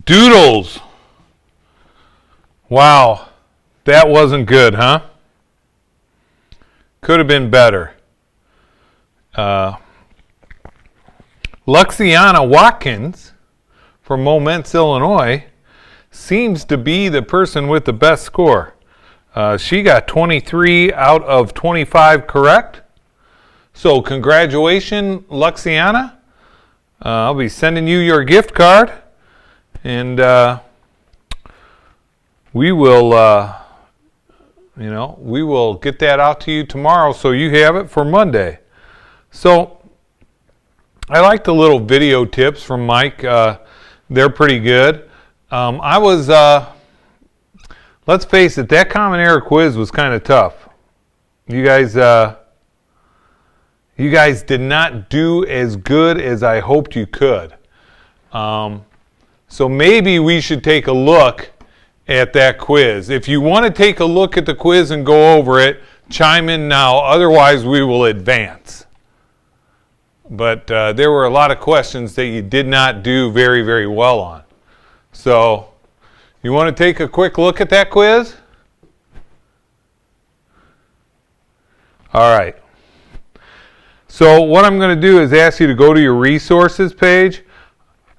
Doodles. Wow, that wasn't good, huh? Could have been better. Luxiana Watkins from Momence, Illinois, seems to be the person with the best score. She got 23 out of 25 correct. So congratulations, Luxiana. I'll be sending you your gift card, and we will, we will get that out to you tomorrow, so you have it for Monday. So I like the little video tips from Mike. They're pretty good. Let's face it, that Common Era quiz was kind of tough. You guys did not do as good as I hoped you could. So maybe we should take a look at that quiz. If you want to take a look at the quiz and go over it, chime in now. Otherwise, we will advance. But there were a lot of questions that you did not do very, very well on. So you want to take a quick look at that quiz? All right. So what I'm going to do is ask you to go to your resources page,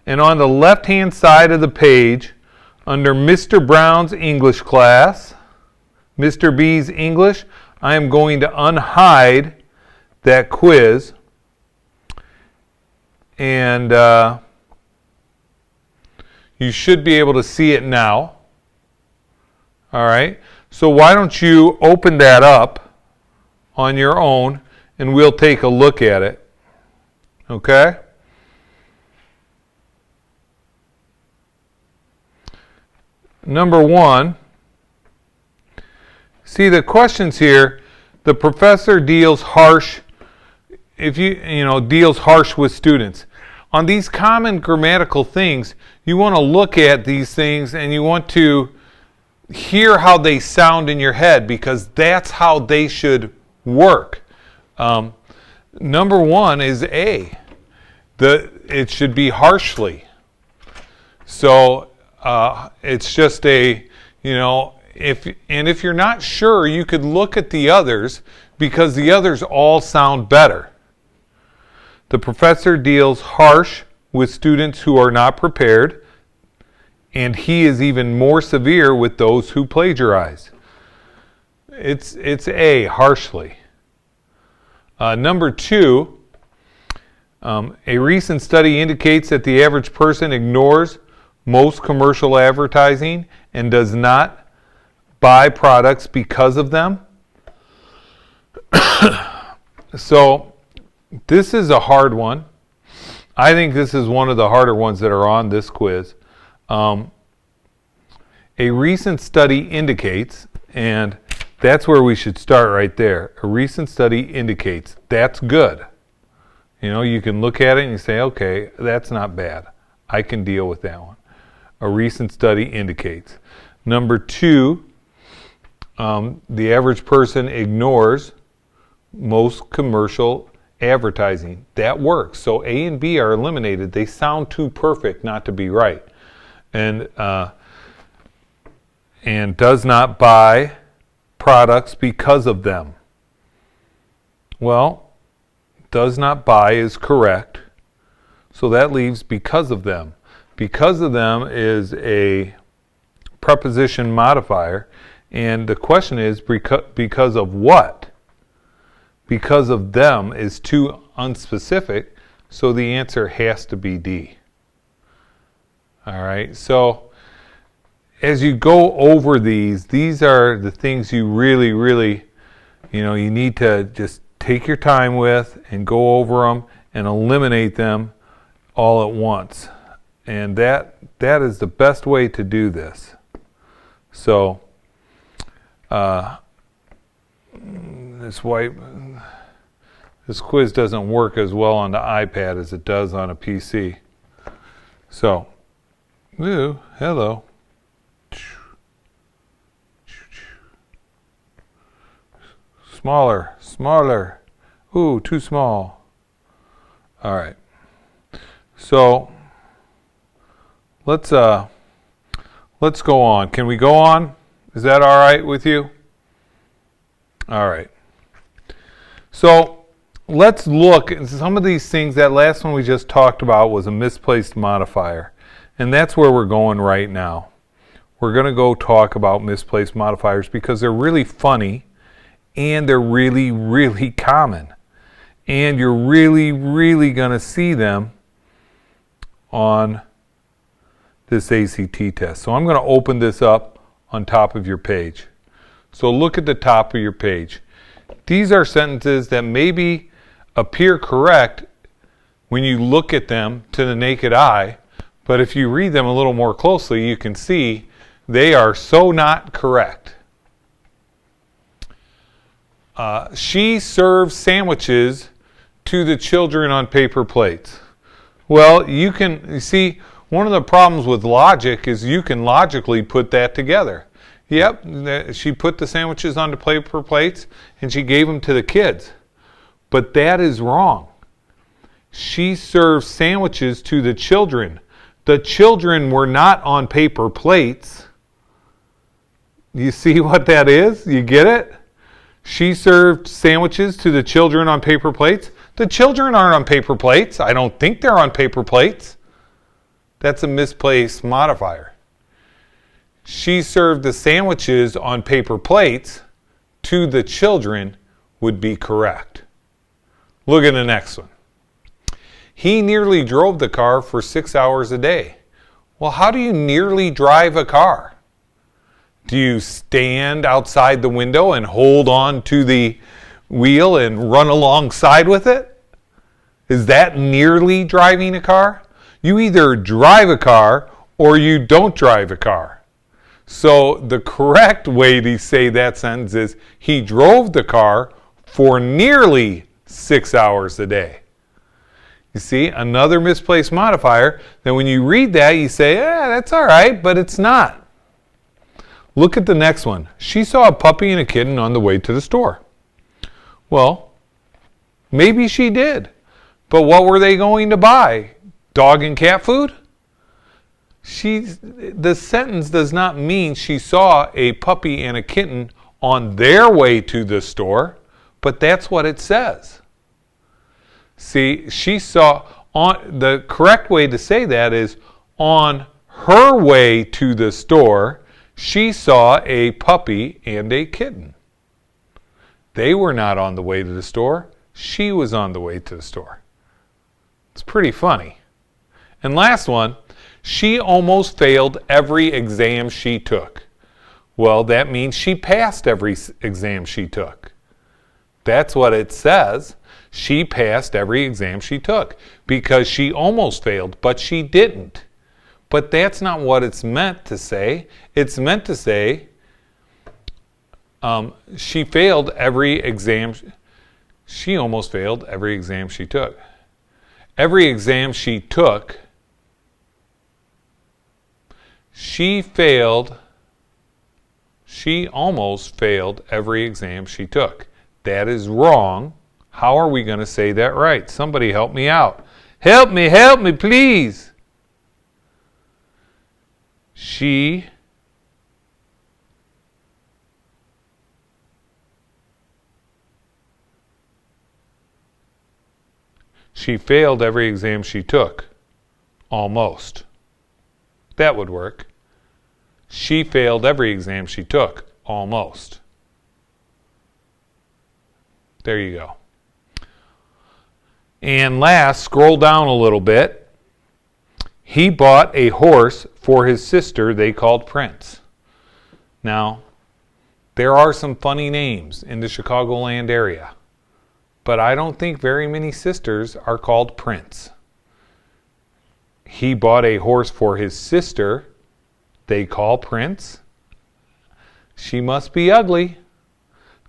and on the left-hand side of the page, under Mr. Brown's English class, Mr. B's English, I am going to unhide that quiz, and you should be able to see it now. All right. So why don't you open that up on your own, and we'll take a look at it. Okay? Number one, see the questions here, the professor deals harsh with students. On these common grammatical things, you want to look at these things and you want to hear how they sound in your head, because that's how they should work. Number one is A. It should be harshly. So it's just if you're not sure, you could look at the others, because the others all sound better. The professor deals harsh with students who are not prepared, and he is even more severe with those who plagiarize. It's A, harshly. Number two, a recent study indicates that the average person ignores most commercial advertising and does not buy products because of them. So this is a hard one. I think this is one of the harder ones that are on this quiz. A recent study indicates, and that's where we should start right there. A recent study indicates. That's good. You can look at it and you say, okay, that's not bad. I can deal with that one. A recent study indicates. Number two, the average person ignores most commercial advertising. That works. So A and B are eliminated. They sound too perfect not to be right. And does not buy products because of them. Well, does not buy is correct. So that leaves because of them. Because of them is a preposition modifier. And the question is, because of what? Because of them is too unspecific, so the answer has to be D. All right, so as you go over these are the things you really, really, you need to just take your time with and go over them and eliminate them all at once. And that is the best way to do this. So this quiz doesn't work as well on the iPad as it does on a PC. So, ooh, hello. Smaller. Ooh, too small. All right. So, let's go on. Can we go on? Is that all right with you? All right. So let's look at some of these things. That last one we just talked about was a misplaced modifier. And that's where we're going right now. We're going to go talk about misplaced modifiers because they're really funny and they're really, really common. And you're really, really going to see them on this ACT test. So I'm going to open this up on top of your page. So look at the top of your page. These are sentences that maybe appear correct when you look at them to the naked eye, but if you read them a little more closely, you can see they are so not correct. She serves sandwiches to the children on paper plates. Well, you see, one of the problems with logic is you can logically put that together. Yep, she put the sandwiches onto paper plates and she gave them to the kids. But that is wrong. She served sandwiches to the children. The children were not on paper plates. You see what that is? You get it? She served sandwiches to the children on paper plates. The children aren't on paper plates. I don't think they're on paper plates. That's a misplaced modifier. She served the sandwiches on paper plates to the children would be correct. Look at the next one. He nearly drove the car for 6 hours a day. Well, how do you nearly drive a car? Do you stand outside the window and hold on to the wheel and run alongside with it? Is that nearly driving a car? You either drive a car or you don't drive a car. So the correct way to say that sentence is he drove the car for nearly 6 hours a day. You see, another misplaced modifier that when you read that you say, that's all right, but it's not. Look at the next one. She saw a puppy and a kitten on the way to the store. Well, maybe she did. But what were they going to buy? Dog and cat food? The sentence does not mean she saw a puppy and a kitten on their way to the store, but that's what it says. See, she saw, the correct way to say that is on her way to the store, she saw a puppy and a kitten. They were not on the way to the store. She was on the way to the store. It's pretty funny. And last one, she almost failed every exam she took. Well, that means she passed every exam she took. That's what it says. She passed every exam she took because she almost failed, but she didn't. But that's not what it's meant to say. It's meant to say she failed every exam. She almost failed every exam she took. Every exam she took, she almost failed every exam she took. That is wrong. How are we going to say that right? Somebody help me out. Help me, please. She failed every exam she took. Almost. That would work. She failed every exam she took. Almost. There you go. And last, scroll down a little bit. He bought a horse for his sister they called Prince. Now, there are some funny names in the Chicagoland area, but I don't think very many sisters are called Prince. He bought a horse for his sister they call Prince. She must be ugly.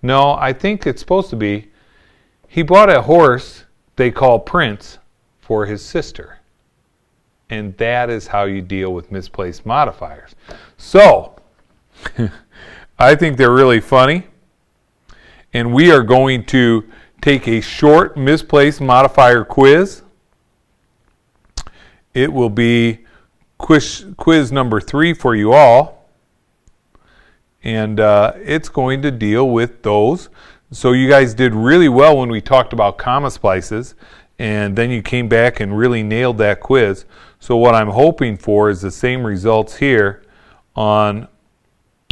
No, I think it's supposed to be he bought a horse they call Prince for his sister. And that is how you deal with misplaced modifiers. So, I think they're really funny. And we are going to take a short misplaced modifier quiz. It will be quiz number 3 for you all. And it's going to deal with those. So you guys did really well when we talked about comma splices, and then you came back and really nailed that quiz. So what I'm hoping for is the same results here on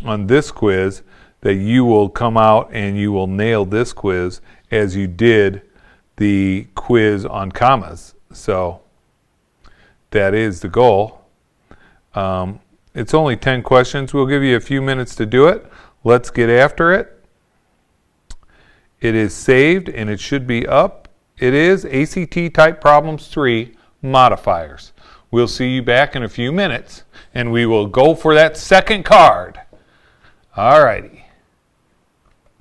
this quiz, that you will come out and you will nail this quiz as you did the quiz on commas. So that is the goal. It's only 10 questions. We'll give you a few minutes to do it. Let's get after it. It is saved and it should be up. It is ACT Type Problems 3 Modifiers. We'll see you back in a few minutes and we will go for that second card. All righty.